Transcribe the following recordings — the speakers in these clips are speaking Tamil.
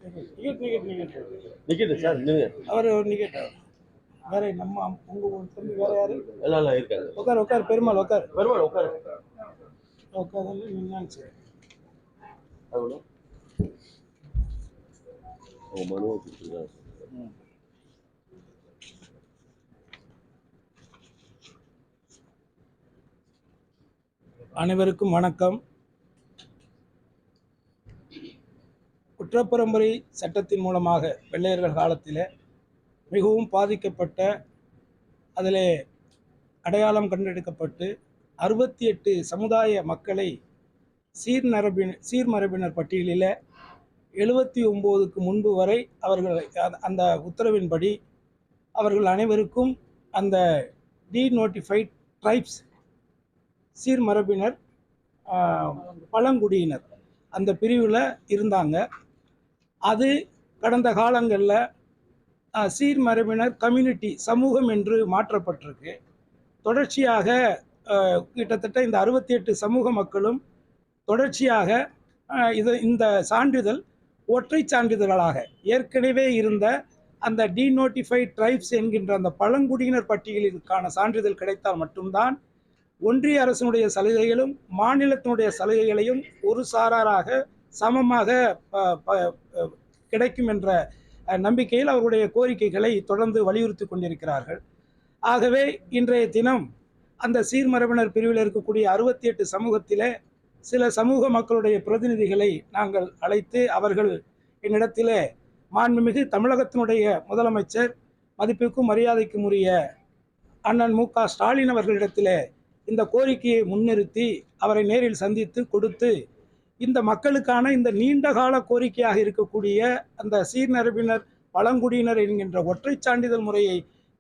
நிக்கிட்டு சார் அவர் நிக்கெட் வேற நம்ம உங்க தம்பி வேற யாரு எல்லாம் இருக்காங்க. உட்கார் உட்கார் பெருமாள் உட்கார் பெருமாள் உட்காரு. உட்காந்து நின்னாங்க சார். அவ்வளோ மனுவை கொடுத்துருக்காங்க. அனைவருக்கும் வணக்கம். குற்றப்பரம்பரை சட்டத்தின் மூலமாக வெள்ளையர்கள் காலத்தில் மிகவும் பாதிக்கப்பட்ட, அதில் அடையாளம் கண்டெடுக்கப்பட்டு 68 சமுதாய மக்களை சீர்மரபினர் பட்டியலில் 79க்கு முன்பு வரை அவர்கள் அந்த உத்தரவின்படி அவர்கள் அனைவருக்கும் அந்த டீநோட்டிஃபைட் ட்ரைப்ஸ் சீர்மரபினர் பழங்குடியினர் அந்த பிரிவில் இருந்தாங்க. அது கடந்த காலங்களில் சீர்மரபினர் கம்யூனிட்டி சமூகம் என்று மாற்றப்பட்டிருக்கு. தொடர்ச்சியாக கிட்டத்தட்ட இந்த 68 சமூக மக்களும் தொடர்ச்சியாக இந்த சான்றிதழ் ஒற்றை சான்றிதழ்களாக ஏற்கனவே இருந்த அந்த டீநோட்டிஃபைட் ட்ரைப்ஸ் என்கின்ற அந்த பழங்குடியினர் பட்டியலிற்கான சான்றிதழ் கிடைத்தால் மட்டும்தான் ஒன்றிய அரசினுடைய சலுகைகளும் மாநிலத்தினுடைய சலுகைகளையும் ஒரு சாராராக சமமாக கிடைக்கும் என்ற நம்பிக்கையில் அவர்களுடைய கோரிக்கைகளை தொடர்ந்து வலியுறுத்தி கொண்டிருக்கிறார்கள். ஆகவே இன்றைய தினம் அந்த சீர்மரபினர் பிரிவில் இருக்கக்கூடிய 68 சமூகத்திலே சில சமூக மக்களுடைய பிரதிநிதிகளை நாங்கள் அழைத்து அவர்கள் என்னிடத்திலே மாண்புமிகு தமிழகத்தினுடைய முதலமைச்சர் மதிப்புக்கும் மரியாதைக்கும் உரிய அண்ணன் மு க ஸ்டாலின் அவர்களிடத்திலே இந்த கோரிக்கையை முன்னிறுத்தி அவரை நேரில் சந்தித்து கொடுத்து இந்த மக்களுக்கான இந்த நீண்டகால கோரிக்கையாக இருக்கக்கூடிய அந்த சீர்மரபினர் பழங்குடியினர் என்கின்ற ஒற்றை சான்றிதழ் முறையை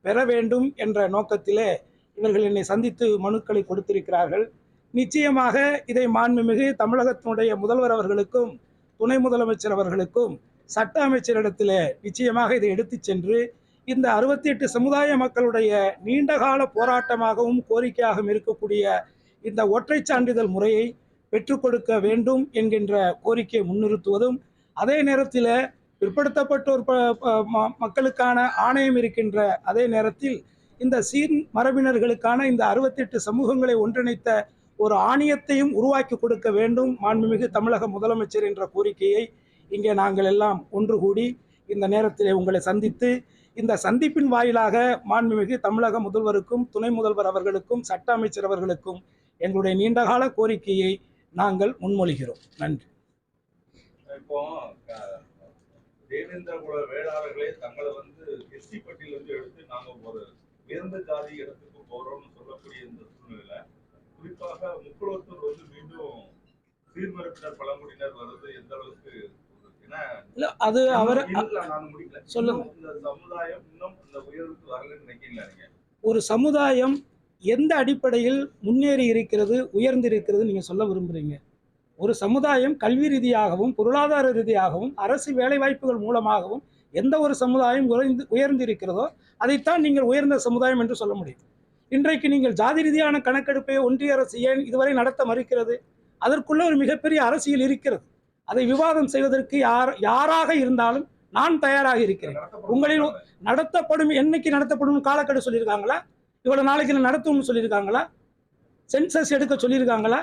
பெற வேண்டும் என்ற நோக்கத்திலே இவர்கள் என்னை சந்தித்து மனுக்களை கொடுத்திருக்கிறார்கள். நிச்சயமாக இதை மாண்புமிகு தமிழகத்தினுடைய முதல்வர் அவர்களுக்கும் துணை முதலமைச்சர் அவர்களுக்கும் சட்ட அமைச்சரிடத்தில் நிச்சயமாக இதை எடுத்து சென்று இந்த 68 சமுதாய மக்களுடைய நீண்டகால போராட்டமாகவும் கோரிக்கையாகவும் இருக்கக்கூடிய இந்த ஒற்றை சான்றிதழ் முறையை பெற்றுக் கொடுக்க வேண்டும் என்கின்ற கோரிக்கையை முன்னிறுத்துவதும், அதே நேரத்தில் பிற்படுத்தப்பட்டோர் மக்களுக்கான ஆணையம் இருக்கின்ற அதே நேரத்தில் இந்த சீர் மரபினர்களுக்கான இந்த 68 சமூகங்களை ஒன்றிணைத்த ஒரு ஆணையத்தையும் உருவாக்கி கொடுக்க வேண்டும் மாண்புமிகு தமிழக முதலமைச்சர் என்ற கோரிக்கையை இங்கே நாங்கள் எல்லாம் ஒன்று கூடி இந்த நேரத்தில் உங்களை சந்தித்து இந்த சந்திப்பின் வாயிலாக மாண்புமிகு தமிழக முதல்வருக்கும் துணை முதல்வர் அவர்களுக்கும் சட்ட அமைச்சர் அவர்களுக்கும் எங்களுடைய நீண்டகால கோரிக்கையை நாங்கள் முன்மொழிகிறோம். நன்றி. இப்போ தேவேந்திர குல வேளாளர்களே தங்களை எஸ்சி பட்டியல எடுத்து நாங்க ஒரு உயர்ந்த ஜாதி இடத்துக்கு போறோம்னு சொல்லக்கூடிய இந்த சூழ்நிலையில குறிப்பாக முக்குளத்தூர் மீண்டும் சீர்மரபினர் பழங்குடியினர் வர்றது எந்த அளவுக்கு அது அவர் சொல்லுங்க. ஒரு சமுதாயம் எந்த அடிப்படையில் முன்னேறி இருக்கிறது உயர்ந்திருக்கிறது நீங்க சொல்ல விரும்புறீங்க? ஒரு சமுதாயம் கல்வி ரீதியாகவும் பொருளாதார ரீதியாகவும் அரசு வேலைவாய்ப்புகள் மூலமாகவும் எந்த ஒரு சமுதாயம் உயர்ந்திருக்கிறதோ அதைத்தான் நீங்கள் உயர்ந்த சமுதாயம் என்று சொல்ல முடியும். இன்றைக்கு நீங்கள் ஜாதி ரீதியான கணக்கெடுப்பை ஒன்றிய அரசு ஏன் இதுவரை நடத்த மறுக்கிறது? அதற்குள்ள ஒரு மிகப்பெரிய அரசியல் இருக்கிறது. அதை விவாதம் செய்வதற்கு யாராக இருந்தாலும் நான் தயாராக இருக்கிறேன். உங்களில் நடத்தப்படும் என்னைக்கு நடத்தப்படும் காலக்கெடு சொல்லியிருக்காங்களா? இவ்வளவு நாளைக்கு நடத்தும்னு சொல்லியிருக்காங்களா? சென்சஸ் எடுக்க சொல்லியிருக்காங்களா?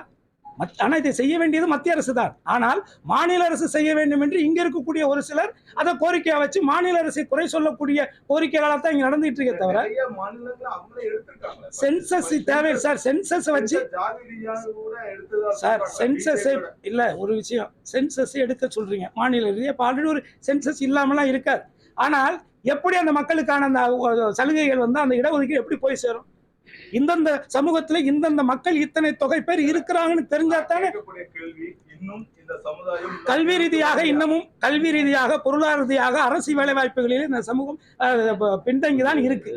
ஆனால் இதை செய்ய வேண்டியது மத்திய அரசு தான். ஆனால் மாநில அரசு செய்ய வேண்டும் என்று இங்க இருக்கக்கூடிய ஒரு சிலர் அதை கோரிக்கையா வச்சு மாநில அரசை குறை சொல்லக்கூடிய கோரிக்கைகளாக தான் இங்க நடந்துட்டு இருக்க தவிர சென்சஸ் தேவை சார். சென்சஸ் வச்சு சார் சென்சஸ் இல்ல ஒரு விஷயம், சென்சஸ் எடுக்க சொல்றீங்க மாநில ரீதியாக. ஆல்ரெடி ஒரு சென்சஸ் இல்லாமலாம் இருக்காது. ஆனால் எப்படி அந்த மக்களுக்கான அந்த சலுகைகள் அந்த இடஒதுக்கீடு எப்படி போய் சேரும்? இந்தந்த சமூகத்துல இந்தந்த மக்கள் இத்தனை தொகை பேர் இருக்கிறாங்கன்னு தெரிஞ்சாத்தானே கல்வி ரீதியாக இன்னமும் கல்வி ரீதியாக பொருளாதார ரீதியாக அரசு வேலை வாய்ப்புகளில் இந்த சமூகம் பின்தங்கிதான் இருக்கு.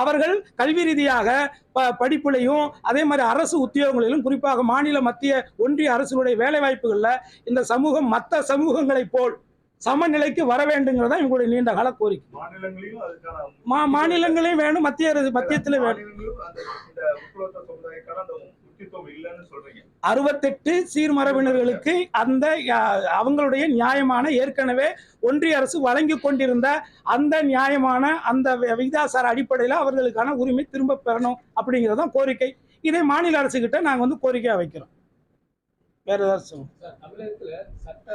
அவர்கள் கல்வி ரீதியாக படிப்புலையும் அதே மாதிரி அரசு உத்தியோகங்களிலும் குறிப்பாக மாநில மத்திய ஒன்றிய அரசுடைய வேலை வாய்ப்புகள்ல இந்த சமூகம் மற்ற சமூகங்களை போல் சமநிலைக்கு வர வேண்டுங்கிறதா இவங்களுடைய நீண்ட கால கோரிக்கை. மாநிலங்களையும் வேணும், மத்தியத்திலே வேணும். முக்கியத்துவம் இல்லைன்னு சொல்றீங்க. 68 சீர்மரபினர்களுக்கு அந்த அவங்களுடைய நியாயமான ஏற்கனவே ஒன்றிய அரசு வழங்கி கொண்டிருந்த அந்த நியாயமான அந்த விகிதாசார அடிப்படையில் அவர்களுக்கான உரிமை திரும்ப பெறணும் அப்படிங்கிறதான் கோரிக்கை. இதே மாநில அரசு கிட்ட நாங்கள் வந்து கோரிக்கையா வைக்கிறோம். வேற ஏதாச்சும் தமிழகத்துல சட்ட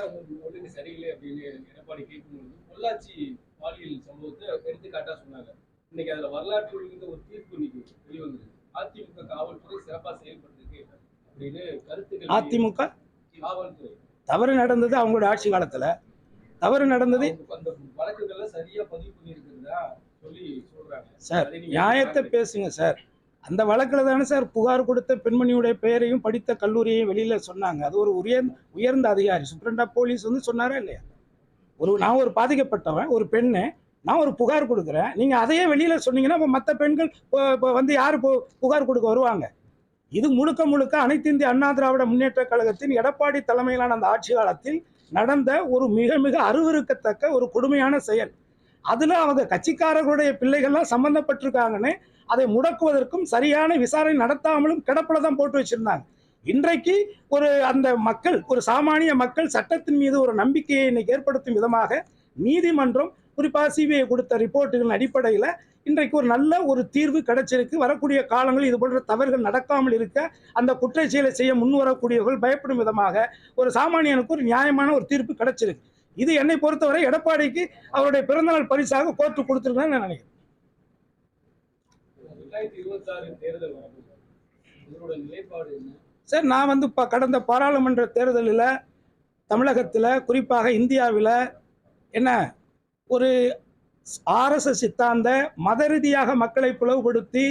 ஒழுங்கு சரியில்லை அப்படின்னு எடப்பாடி கேட்கும்போது பொள்ளாச்சி பாலியல் சம்பவத்தை எடுத்துக்காட்டா சொன்னாங்க. இன்னைக்கு அதுல வரலாற்று ஒழுங்கு ஒரு தீர்ப்பு இன்னைக்கு வெளிவந்திருக்கு. அதிமுக காவல்துறை சிறப்பா செயல்பட்டிருக்கு அப்படின்னு கருத்துக்கள். அதிமுக காவல்துறை தவறு நடந்தது அவங்களோட ஆட்சி காலத்துல. தவறு நடந்தது அந்த வழக்குகள்ல சரியா பதிவு பண்ணியிருக்கிறதா சொல்லி சொல்றாங்க. சார். நியாயத்தை பேசுங்க சார். அந்த வழக்கில் தானே சார் புகார் கொடுத்த பெண்மணியுடைய பெயரையும் படித்த கல்லூரியையும் வெளியில சொன்னாங்க. அது ஒரு உயர்ந்த அதிகாரி சூப்பரண்ட் ஆஃப் போலீஸ் வந்து சொன்னாரா இல்லையா? நான் ஒரு பாதிக்கப்பட்டவன், ஒரு பெண்ணு, நான் ஒரு புகார் கொடுக்குறேன், நீங்க அதையே வெளியில சொன்னீங்கன்னா மற்ற பெண்கள் வந்து யாரு புகார் கொடுக்க வருவாங்க? இது முழுக்க முழுக்க அனைத்து இந்திய அண்ணா திராவிட முன்னேற்ற கழகத்தின் எடப்பாடி தலைமையிலான அந்த ஆட்சி காலத்தில் நடந்த ஒரு மிக மிக அருவருக்கத்தக்க ஒரு கொடுமையான செயல். அதுல அவங்க கட்சிக்காரர்களுடைய பிள்ளைகள்லாம் சம்பந்தப்பட்டிருக்காங்கன்னு அதை முடக்குவதற்கும் சரியான விசாரணை நடத்தாமலும் கிடப்பில தான் போட்டு வச்சிருந்தாங்க. இன்றைக்கு அந்த மக்கள், ஒரு சாமானிய மக்கள் சட்டத்தின் மீது ஒரு நம்பிக்கையை இன்னைக்கு ஏற்படுத்தும் விதமாக நீதிமன்றம் குறிப்பாக சிபிஐ கொடுத்த ரிப்போர்ட்டுகளின் அடிப்படையில் இன்றைக்கு ஒரு நல்ல ஒரு தீர்வு கிடைச்சிருக்கு. வரக்கூடிய காலங்களில் இது போன்ற தவறுகள் நடக்காமல் இருக்க அந்த குற்றச் செயலை செய்ய முன்வரக்கூடியவர்கள் பயப்படும் விதமாக ஒரு சாமானியனுக்கு ஒரு நியாயமான ஒரு தீர்ப்பு கிடைச்சிருக்கு. இது என்னை பொறுத்தவரை எடப்பாடிக்கு அவருடைய பிறந்தநாள் பரிசாக கோர்ட்டு கொடுத்துருக்கேன்னு நான் நினைக்கிறேன். 2026 தேர்தல் இதோட நிலைப்பாடு என்ன சார்? நான் வந்து கடந்த பாராளுமன்ற தேர்தலில் தமிழகத்தில் குறிப்பாக இந்தியாவில் என்ன ஒரு ஆர்எஸ்எஸ் சித்தாந்த மத ரீதியாக மக்களை பிளவுபடுத்தி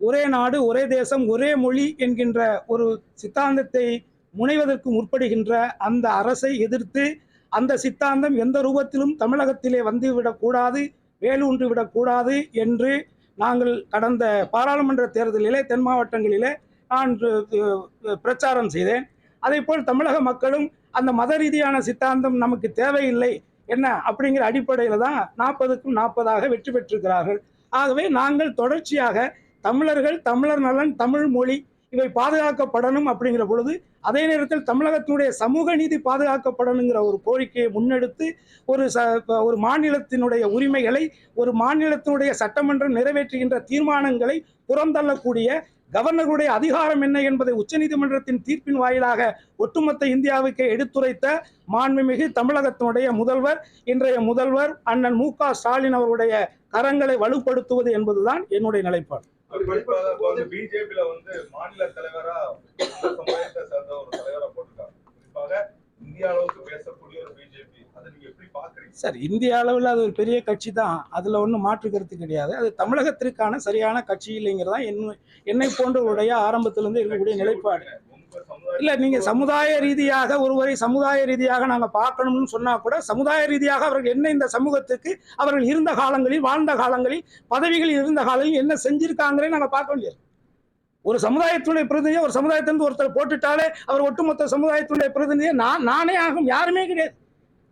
ஒரே நாடு ஒரே தேசம் ஒரே மொழி என்கின்ற ஒரு சித்தாந்தத்தை முனைவதற்கு முற்படுகின்ற அந்த அரசை எதிர்த்து அந்த சித்தாந்தம் எந்த ரூபத்திலும் தமிழகத்திலே வந்துவிடக்கூடாது, வேலூன்றி விடக்கூடாது என்று நாங்கள் கடந்த பாராளுமன்ற தேர்தலிலே தென் மாவட்டங்களிலே நான் பிரச்சாரம் செய்தேன். அதேபோல் தமிழக மக்களும் அந்த மத ரீதியான சித்தாந்தம் நமக்கு தேவையில்லை என்ன அப்படிங்கிற அடிப்படையில் தான் 40க்கும் 40 வெற்றி பெற்றிருக்கிறார்கள். ஆகவே நாங்கள் தொடர்ச்சியாக தமிழர்கள், தமிழர் நலன், தமிழ் மொழி இவை பாதுகாக்கப்படணும் அப்படிங்கிற பொழுது அதே நேரத்தில் தமிழகத்தினுடைய சமூக நீதி பாதுகாக்கப்படணுங்கிற ஒரு கோரிக்கையை முன்னெடுத்து ஒரு மாநிலத்தினுடைய உரிமைகளை, ஒரு மாநிலத்தினுடைய சட்டமன்றம் நிறைவேற்றுகின்ற தீர்மானங்களை புறந்தள்ளக்கூடிய கவர்னருடைய அதிகாரம் என்ன என்பதை உச்சநீதிமன்றத்தின் தீர்ப்பின் வாயிலாக ஒட்டுமொத்த இந்தியாவுக்கு எடுத்துரைத்த மாண்புமிகு தமிழகத்தினுடைய முதல்வர், இன்றைய முதல்வர் அண்ணன் மு.க. ஸ்டாலின் அவருடைய கரங்களை வலுப்படுத்துவது என்பதுதான் என்னுடைய நிலைப்பாடு. பிஜேபியில வந்து மாநில தலைவரா சமுதாயத்தை சேர்ந்த ஒரு தலைவரா போட்டிருக்காங்க. குறிப்பாக இந்திய அளவுக்கு பேசக்கூடிய ஒரு பிஜேபி, அதை நீங்க எப்படி பாக்குறீங்க சார்? இந்திய அளவில் அது ஒரு பெரிய கட்சி தான், அதுல ஒன்றும் மாற்று கருத்து கிடையாது. அது தமிழகத்திற்கான சரியான கட்சி இல்லைங்கிறதா என்னை போன்றவருடைய ஆரம்பத்திலிருந்து இருக்கக்கூடிய நிலைப்பாடு. இல்ல, நீங்க சமுதாய ரீதியாக ஒருவரை சமுதாய ரீதியாக நாங்க பார்க்கணும்னு சொன்னா கூட சமுதாய ரீதியாக அவர்கள் என்ன இந்த சமூகத்துக்கு அவர்கள் இருந்த காலங்களில், வாழ்ந்த காலங்களில், பதவிகளில் இருந்த காலங்களில் என்ன செஞ்சிருக்காங்களே நாங்க பார்க்க வேண்டியது. ஒரு சமுதாயத்துடைய பிரதிநிதியை ஒரு சமுதாயத்திலிருந்து ஒருத்தர் போட்டுட்டாலே அவர் ஒட்டுமொத்த சமுதாயத்துடைய பிரதிநிதியை நானே ஆகும். யாருமே கிடையாது.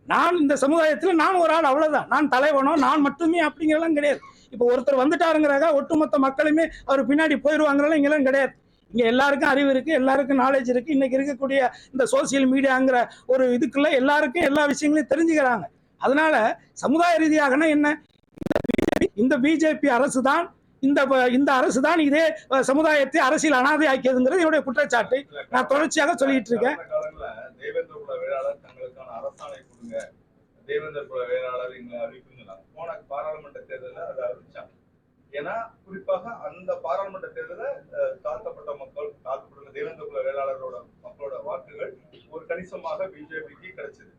நான் இந்த சமுதாயத்தில் நான் ஒரு ஆள், அவ்வளவுதான். நான் தலைவனோ நான் மட்டுமே அப்படிங்கிறதெல்லாம் கிடையாது. இப்போ ஒருத்தர் வந்துட்டாருங்கிறாங்க ஒட்டுமொத்த மக்களுமே அவர் பின்னாடி போயிடுவாங்கிறதெல்லாம் இங்கெல்லாம் கிடையாது. இங்க எல்லாருக்கும் அறிவு இருக்கு, எல்லாருக்கும் நாலேஜ் இருக்கு. இன்னைக்கு இருக்கக்கூடிய இந்த சோசியல் மீடியாங்கிற ஒரு இதுக்குள்ள எல்லாருக்கும் எல்லா விஷயங்களையும் தெரிஞ்சுக்கிறாங்க. அதனால சமுதாய ரீதியாகனா என்ன, இந்த பிஜேபி அரசு தான், இந்த அரசு தான் இதே சமுதாயத்தை அரசியல் அனாதை ஆக்கியதுங்கிறது என்னுடைய குற்றச்சாட்டு. நான் தொடர்ச்சியாக சொல்லிட்டு இருக்கேன். தேவேந்திர குல வேளாளர் தங்களுக்கான அரசாணை கொடுங்க, தேவேந்திர குல வேளாளர் இங்க அறிவிப்புங்க போன பாராளுமன்ற தேர்தலில் அதை அறிவிச்சாங்க. ஏன்னா குறிப்பாக அந்த பாராளுமன்ற தேர்தலில் தாழ்த்தப்பட்ட மக்கள், தாழ்த்தப்பட்ட தேவேந்திர குல வேளாளரோட மக்களோட வாக்குகள் ஒரு கணிசமாக பிஜேபிக்கு கிடைச்சது.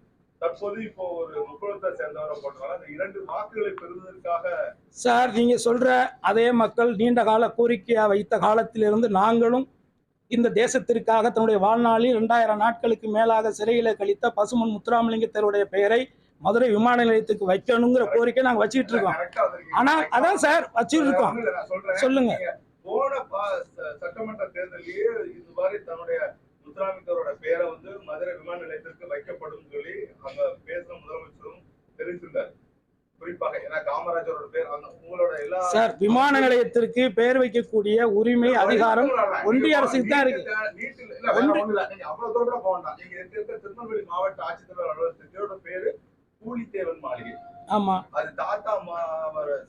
தற்போது இப்போ ஒரு முக்குளத்தை சேர்ந்தவரை போட்டனால அந்த 2 வாக்குகளை பெறுவதற்காக சார் நீங்க சொல்ற அதே மக்கள் நீண்ட கால கோரிக்கையா வைத்த காலத்திலிருந்து நாங்களும் இந்த தேசத்திற்காக தன்னுடைய வாழ்நாளில் 2000 நாட்களுக்கு மேலாக சிறையில கழித்த பசுமன் முத்துராமலிங்கத்தருடைய பெயரை மதுரை விமான நிலையத்துக்கு வைக்கணுங்கிற கோரிக்கை நாங்க வச்சுட்டு இருக்கோம். ஆனா அதான் சார் வச்சுட்டு இருக்கோம். சொல்லுங்க. போன சட்டமன்ற தேர்தலிலேயே இது மாதிரி தன்னுடைய முத்துராமலிங்கரோட பெயரை வந்து மதுரை விமான நிலையத்திற்கு வைக்கப்படும் சொல்லி அங்க பேசுற முதலமைச்சரும் தெரிவித்திருந்தார். குறிப்பாக ஏன்னா காமராஜரோட பேர் அந்த உங்களோட எல்லா சார், விமான நிலையத்திற்கு பெயர் வைக்கக்கூடிய உரிமை அதிகாரம் ஒன்றிய அரசுக்கு தான் இருக்கு. அவ்வளவு தூரம் கூட போக வேண்டாம். நீங்க இருக்க திருநெல்வேலி மாவட்ட ஆட்சித்தலைவர் அலுவலகத்தோட பேரு பூலித்தேவன் மாளிகை. ஆமா, அது தாத்தா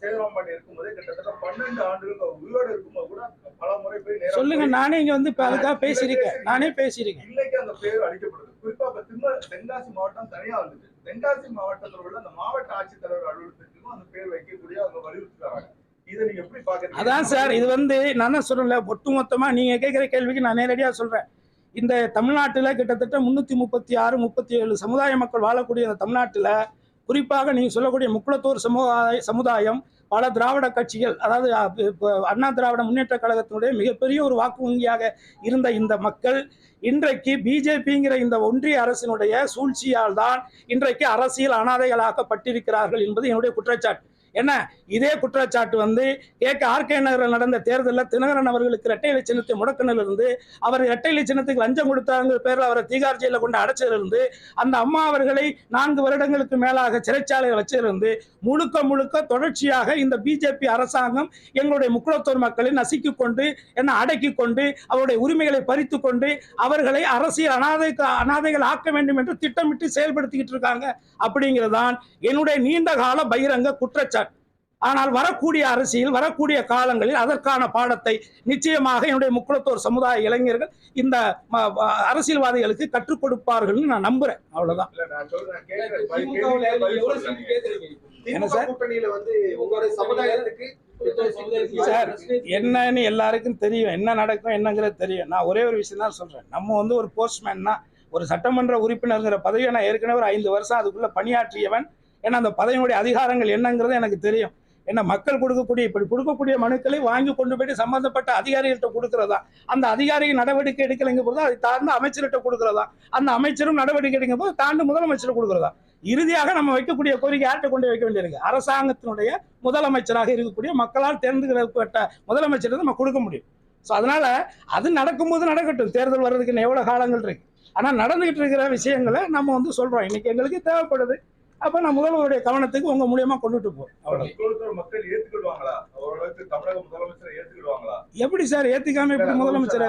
சேதராம்பாண்டி இருக்கும்போதே கிட்டத்தட்ட 12 ஆண்டுகள் உயிரோடு இருக்கும்போது கூட பல முறை போய் சொல்லுங்க. நானே இங்க வந்து இப்ப அதுக்காக பேசியிருக்கேன். நானே பேசியிருக்கேன். இன்னைக்கு அந்த பேர் அளிக்கப்படுது. குறிப்பா இப்ப தென்காசி மாவட்டம் தனியா வந்தது. தென்காசி மாவட்டத்தில் உள்ள அந்த மாவட்ட ஆட்சித்தலைவர் அலுவலகத்துக்கும் அந்த பேர் வைக்கக்கூடிய அவங்க வலியுறுத்துறாங்க. இதை நீங்க எப்படி பாக்குறீங்க? அதான் சார், இது வந்து நான் தான் சொல்றேன்ல, ஒட்டுமொத்தமா நீங்க கேட்கிற கேள்விக்கு நான் நேரடியா சொல்றேன். இந்த தமிழ்நாட்டில் கிட்டத்தட்ட 336, 37 சமுதாய மக்கள் வாழக்கூடிய இந்த தமிழ்நாட்டில் குறிப்பாக நீங்க சொல்லக்கூடிய முக்குளத்தூர் சமுதாயம் பல திராவிட கட்சிகள், அதாவது அண்ணா திராவிட முன்னேற்ற கழகத்தினுடைய மிகப்பெரிய ஒரு வாக்கு வங்கியாக இருந்த இந்த மக்கள் இன்றைக்கு பிஜேபிங்கிற இந்த ஒன்றிய அரசினுடைய சூழ்ச்சியால் தான் இன்றைக்கு அரசியல் அனாதைகளாக்கப்பட்டிருக்கிறார்கள் என்பது என்னுடைய குற்றச்சாட்டு. என்ன இதே குற்றச்சாட்டு வந்து ஆர்கே நகரில் நடந்த தேர்தலில் தினகரன் அவர்களுக்கு இரட்டை இலை சின்னத்தை முடக்கினிலிருந்து, அவர் இரட்டை இலை சின்னத்துக்கு லஞ்சம் கொடுத்தாங்க பேரில் அவரை தீகார் ஜெயிலில் கொண்டு அடைச்சிலிருந்து, அந்த அம்மா அவர்களை 4 வருடங்களுக்கு மேலாக சிறைச்சாலையில் வச்சிருந்து முழுக்க தொடர்ச்சியாக இந்த பிஜேபி அரசாங்கம் எங்களுடைய முக்குளத்தூர் மக்களை நசுக்கி கொண்டு அடக்கி கொண்டு அவருடைய உரிமைகளை பறித்து கொண்டு அவர்களை அரசியல் அனாதைகள் ஆக்க வேண்டும் என்று திட்டமிட்டு செயல்படுத்திக்கிட்டு இருக்காங்க. அப்படிங்கிறதான் என்னுடைய நீண்ட கால பகிரங்க குற்றச்சாட்டு. ஆனால் வரக்கூடிய அரசியல் வரக்கூடிய காலங்களில் அதற்கான பாடத்தை நிச்சயமாக என்னுடைய முக்குளத்தூர் சமுதாய இளைஞர்கள் இந்த அரசியல்வாதிகளுக்கு கற்றுக் கொடுப்பார்கள் நான் நம்புறேன். அவ்வளவுதான். என்ன சார் கூட்டணியில வந்து உங்களுடைய சமுதாயத்துக்கு சார் என்னன்னு எல்லாருக்கும் தெரியும், என்ன நடக்கும் என்னங்கிறது தெரியும். நான் ஒரே ஒரு விஷயம் தான் சொல்றேன். நம்ம வந்து ஒரு போஸ்ட்மேன்னா, ஒரு சட்டமன்ற உறுப்பினர்ங்கிற பதவியை நான் ஏற்கனவே ஒரு 5 வருஷம் அதுக்குள்ள பணியாற்றியவன். ஏன்னா அந்த பதவியினுடைய அதிகாரங்கள் என்னங்கிறது எனக்கு தெரியும். என்ன மக்கள் கொடுக்கக்கூடிய மனுக்களை வாங்கி கொண்டு போயிட்டு சம்பந்தப்பட்ட அதிகாரிகள்கிட்ட கொடுக்கறதா, அந்த அதிகாரிகள் நடவடிக்கை எடுக்கலைங்க போது அதை தாழ்ந்து அமைச்சர்கிட்ட கொடுக்கறதா, அந்த அமைச்சரும் நடவடிக்கை எடுக்கும் போது தாண்டு முதலமைச்சர் கொடுக்கறதா. இறுதியாக நம்ம வைக்கக்கூடிய கோரிக்கை யார்கிட்ட கொண்டு வைக்க வேண்டியிருக்கு? அரசாங்கத்தினுடைய முதலமைச்சராக இருக்கக்கூடிய மக்களால் தேர்ந்தெடுக்கப்பட்ட முதலமைச்சர் நம்ம கொடுக்க முடியும். ஸோ அதனால அது நடக்கும்போது நடக்கட்டும். தேர்தல் வர்றதுக்கு எவ்வளவு காலங்கள் இருக்கு. ஆனால் நடந்துகிட்டு இருக்கிற விஷயங்களை நம்ம வந்து சொல்றோம். இன்னைக்கு எங்களுக்கு தேவைப்படுது. அப்ப நான் முதல்வருடைய கவனத்துக்கு உங்க மூலியமா கொண்டுட்டு போறேன். அவ்வளவு மக்கள் ஏத்துக்கிடுவாங்களா? ஓரளவுக்கு தமிழக முதலமைச்சரை ஏத்துக்கிடுவாங்களா? எப்படி சார் ஏத்துக்காம எப்படி முதலமைச்சர்?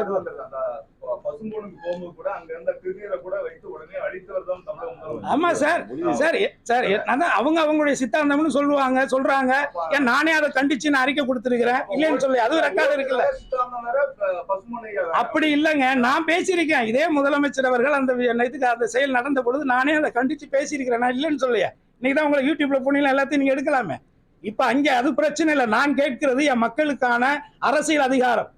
பசும்பொனுக்கு போகும்போது கூட அங்க இருந்த திருநீரை கூட வைத்து உடனே அழித்தவர் தான் தமிழக முதலமைச்சர். ஆமா சார். சார் அவங்க அவங்களுடைய சித்தாந்தம்னு சொல்றாங்க. ஏன் நானே அதை கண்டிச்சு நான் அறிக்கை கொடுத்திருக்கிறேன். இல்லைன்னு சொல்லி அது ரெக்கார்டு இருக்குல்ல. அப்படி இல்லைங்க, நான் பேசியிருக்கேன். இதே முதலமைச்சர் அவர்கள் அந்த இதுக்கு அந்த செயல் நடந்த பொழுது நானே அதை கண்டிச்சு பேசியிருக்கிறேன். நான் இல்லைன்னு சொல்லையா. இன்னைக்கு தான் உங்களை யூடியூப்ல போனீங்களா, எல்லாத்தையும் நீங்க எடுக்கலாமே. இப்ப அங்கே அது பிரச்சனை இல்லை. நான் கேட்கிறது என் மக்களுக்கான அரசியல் அதிகாரம்.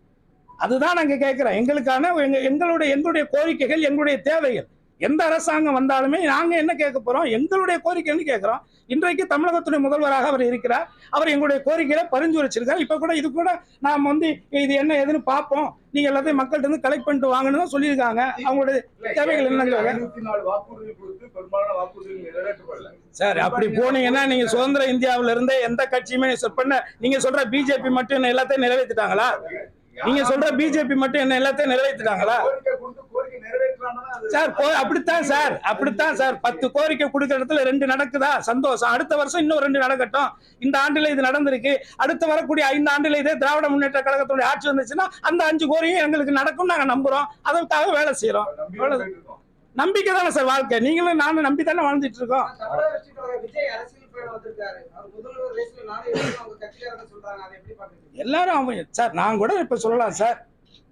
அதுதான் நாங்க கேட்கிறோம். எங்களுக்கான எங்களுடைய கோரிக்கைகள், எங்களுடைய தேவைகள். எந்த அரசாங்கம் வந்தாலுமே நாங்க என்ன கேட்க போறோம்? எங்களுடைய கோரிக்கைன்னு கேட்கிறோம். இன்றைக்கு தமிழகத்துடைய முதல்வராக அவர் இருக்கிறார். அவர் எங்களுடைய கோரிக்கையில பரிந்துரைச்சிருக்கார். இப்ப கூட இது கூட நாம் வந்து இது என்ன ஏதுன்னு பார்ப்போம், நீங்க எல்லாத்தையும் மக்கள்கிட்ட இருந்து கலெக்ட் பண்ணிட்டு வாங்கன்னு தான் சொல்லியிருக்காங்க. அவங்களுடைய தேவைகள் என்னங்கிறாங்க சார். அப்படி போனீங்கன்னா நீங்க சுதந்திர இந்தியாவில இருந்தே எந்த கட்சியுமே நீங்க சொல்ற பிஜேபி மட்டும் என்ன எல்லாத்தையும் நிறைவேற்றிட்டாங்களா? நீங்க சொல்ற பிஜேபி மட்டும் என்ன எல்லாத்தையும் நிறைவேற்றிட்டாங்களா சார்? அப்படித்தான் சார் 10 கோரிக்கை கொடுக்கிற இடத்துல 2 நடக்குதா? சந்தோஷம். அடுத்த வருஷம் இன்னும் 2 நடக்கட்டும். இந்த ஆண்டுல இது நடந்திருக்கு. அடுத்து வரக்கூடிய 5 ஆண்டுல இதே திராவிட முன்னேற்ற கழகத்துடைய ஆட்சி வந்துச்சுன்னா அந்த 5 கோரிக்கை எங்களுக்கு நடக்கும். நாங்க நம்புறோம். அதற்காக வேலை செய்யறோம். நம்பிக்கை தானே சார் வாழ்க்கை. நீங்களும் நானும் நம்பி தானே வாழ்ந்துட்டு இருக்கோம். எல்லாரும் சார், நான் கூட இப்ப சொல்லலாம் சார்.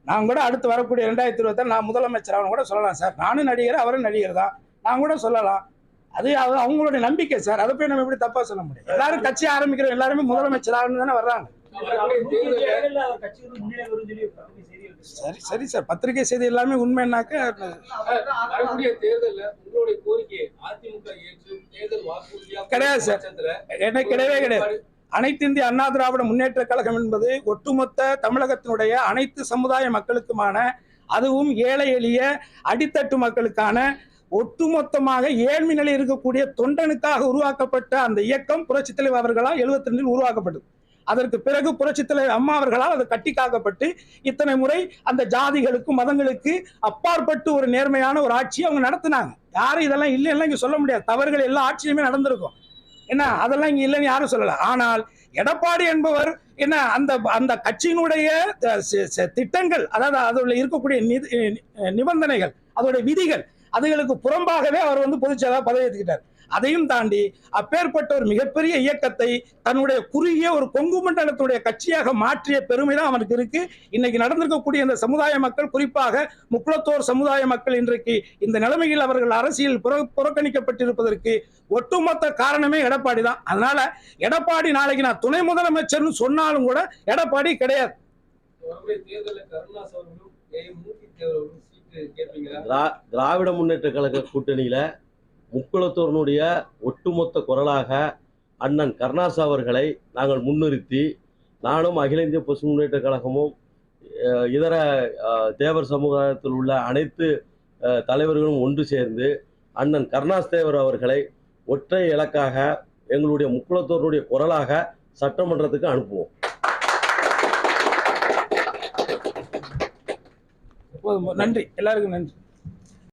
நான் கூட அடுத்து வரக்கூடிய 2026 நான் முதலமைச்சர் அவன் கூட சொல்லலாம் சார். நானும் நடிகர், அவரும் நடிகர் தான். நான் கூட சொல்லலாம். அது அவங்களுடைய நம்பிக்கை சார். அதை போய் நம்ம எப்படி தப்பா சொல்ல முடியும்? எல்லாரும் கட்சி ஆரம்பிக்கிறோம், எல்லாருமே முதலமைச்சர் ஆகணும் தானே வர்றாங்க. சரி சார், பத்திரிகை செய்தி எல்லாமே உண்மைன்னாக்க கிடையாது சார். என்ன கிடையவே கிடையாது. அனைத்து இந்திய அண்ணா திராவிட முன்னேற்ற கழகம் என்பது ஒட்டுமொத்த தமிழகத்தினுடைய அனைத்து சமுதாய மக்களுக்குமான, அதுவும் ஏழை எளிய அடித்தட்டு மக்களுக்கான, ஒட்டுமொத்தமாக ஏழ்மை நிலை இருக்கக்கூடிய தொண்டனுக்காக உருவாக்கப்பட்ட அந்த இயக்கம் புரட்சித் தலைவர் அவர்களால் 72 உருவாக்கப்பட்டது. அதற்கு பிறகு புரட்சித் தலைவர் அம்மா அவர்களால் அது கட்டி காக்கப்பட்டு இத்தனை முறை அந்த ஜாதிகளுக்கு மதங்களுக்கு அப்பாற்பட்டு ஒரு நேர்மையான ஒரு ஆட்சி அவங்க நடத்தினாங்க. யாரும் இதெல்லாம் இல்லைன்னா இங்க சொல்ல முடியாது. தவறுகள் எல்லா ஆட்சியுமே நடந்திருக்கும். என்ன அதெல்லாம் இங்க இல்லைன்னு யாரும் சொல்லல. ஆனால் எடப்பாடி என்பவர் என்ன அந்த அந்த கட்சியினுடைய திட்டங்கள், அதாவது அதில் இருக்கக்கூடிய நிபந்தனைகள், அதோடைய விதிகள், அதுகளுக்கு புறம்பாகவே அவர் வந்து பொதுச்செயலாளர் பதவி ஏற்றுக்கிட்டார். அதையும் தாண்டி அப்பேற்பட்ட ஒரு மிகப்பெரிய இயக்கத்தை தன்னுடைய குறுகிய ஒரு கொங்கு மண்டலத்துடைய கட்சியாக மாற்றிய பெருமை தான் அவனுக்கு இருக்கு. இன்னைக்கு நடந்திருக்கக்கூடிய இந்த சமுதாய மக்கள், குறிப்பாக முக்குளத்தோர் சமுதாய மக்கள் இன்றைக்கு இந்த நிலைமையில் அவர்கள் அரசியல் புறக்கணிக்கப்பட்டிருப்பதற்கு ஒட்டுமொத்த காரணமே எடப்பாடி தான். அதனால எடப்பாடி நாளைக்கு நான் துணை முதலமைச்சர்னு சொன்னாலும் கூட எடப்பாடி கிடையாது. திராவிட முன்னேற்ற கழக கூட்டணியில முக்குளத்தோர்னுடைய ஒட்டுமொத்த குரலாக அண்ணன் கருணாஸ் அவர்களை நாங்கள் முன்னிறுத்தி, நானும் அகில இந்திய பசு முன்னேற்ற கழகமும் இதர தேவர் சமுதாயத்தில் உள்ள அனைத்து தலைவர்களும் ஒன்று சேர்ந்து அண்ணன் கருணாஸ் தேவர் அவர்களை ஒற்றை இலக்காக எங்களுடைய முக்குளத்தோருடைய குரலாக சட்டமன்றத்துக்கு அனுப்புவோம். நன்றி, எல்லாருக்கும் நன்றி.